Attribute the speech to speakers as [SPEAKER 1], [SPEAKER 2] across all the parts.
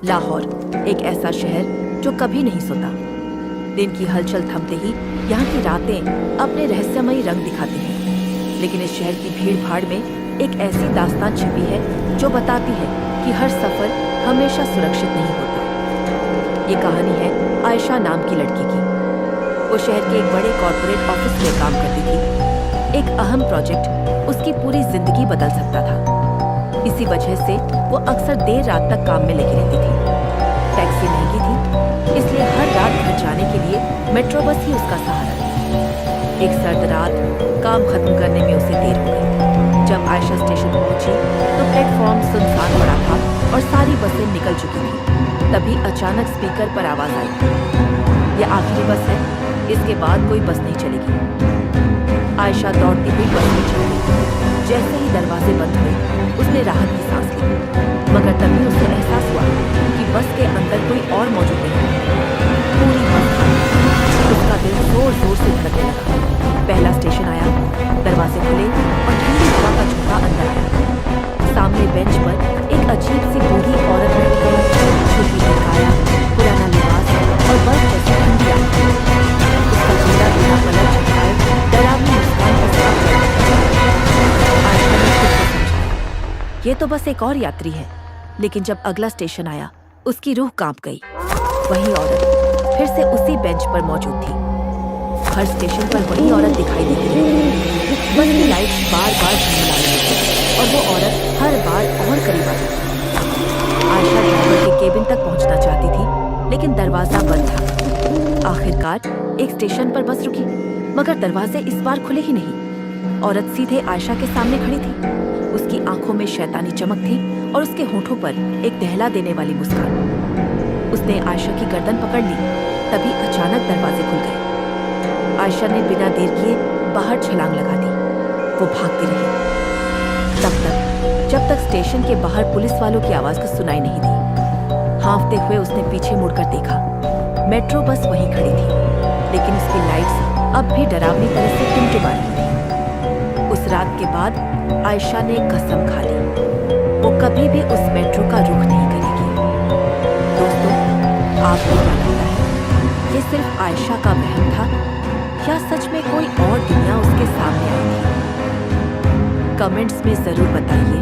[SPEAKER 1] लाहौर एक ऐसा शहर जो कभी नहीं सोता। दिन की हलचल थमते ही यहाँ की रातें अपने रहस्यमयी रंग दिखाती हैं। लेकिन इस शहर की भीड़ भाड़ में एक ऐसी दास्तान छिपी है जो बताती है कि हर सफर हमेशा सुरक्षित नहीं होता। ये कहानी है आयशा नाम की लड़की की। वो शहर के एक बड़े कॉर्पोरेट ऑफिस में काम करती थी। एक अहम प्रोजेक्ट उसकी पूरी जिंदगी बदल सकता था। इसी वजह से वो अक्सर देर रात तक काम में लगी रहती थी। टैक्सी महंगी थी, इसलिए हर रात घर जाने के लिए मेट्रो बस ही उसका सहारा थी। एक सर्द रात काम खत्म करने में उसे देर हो गई। जब आयशा स्टेशन पहुंची तो प्लेटफॉर्म सुनसान पड़ा था और सारी बसें निकल चुकी थी। तभी अचानक स्पीकर पर आवाज आई, ये आखिरी बस है, इसके बाद कोई बस नहीं चलेगी। आयशा दौड़ती हुई बस में चढ़ गई। जैसे ही दरवाजे बंद हुए उसने राहत की सांस ली, मगर तभी उसे एहसास हुआ कि बस के अंदर कोई और मौजूद नहीं है। पूरी बस खाली। उसका दिल जोर जोर से धड़कने लगा। पहला स्टेशन आया, दरवाजे खुले और ठंडी हवा का झोंका अंदर आया। सामने बेंच पर एक अजीब सी बूढ़ी औरत बैठी है। छोटी सी काया, पुराना लिबास और बर्फ जैसी ठंडी आंखें। उसका चेहरा बिना पलक झपकाए डरावनी मुस्कान के साथ आयशा ने खुद को समझाया, ये तो बस एक और यात्री है। लेकिन जब अगला स्टेशन आया उसकी रूह कांप गई। वही औरत फिर से उसी बेंच पर मौजूद थी। हर स्टेशन पर वही औरत दिखाई देती थी। बस की लाइट्स बार-बार झलमला रही थी और वो औरत हर बार और करीब आती थी। आयशा ड्राइवर के केबिन तक पहुंचना चाहती थी, लेकिन दरवाजा बंद था। आखिरकार एक स्टेशन पर बस रुकी, मगर दरवाजे इस बार खुले ही नहीं। औरत सीधे आयशा के सामने खड़ी थी। उसकी आंखों में शैतानी चमक थी और उसके होठों पर एक दहला देने वाली मुस्कान। उसने आयशा की गर्दन पकड़ ली। तभी अचानक दरवाजे खुल गए। आयशा ने बिना देर किए बाहर छलांग लगा दी। वो भागती रही तब तक जब तक स्टेशन के बाहर पुलिस वालों की आवाज को सुनाई नहीं दी। हाँफते हुए उसने पीछे मुड़कर देखा। मेट्रो बस वहीं खड़ी थी, लेकिन उसकी लाइट्स अब भी डरावनी तरह से टिमटिमा रही थी। उस रात के बाद आयशा ने कसम खा ली, वो कभी भी उस मेट्रो का रुख नहीं करेगी। दोस्तों, आपको क्या लगता है, ये सिर्फ आयशा का वहम था या सच में कोई और दुनिया उसके सामने आई थी? कमेंट्स में जरूर बताइए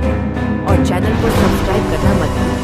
[SPEAKER 1] और चैनल को सब्सक्राइब करना मत भूलिए।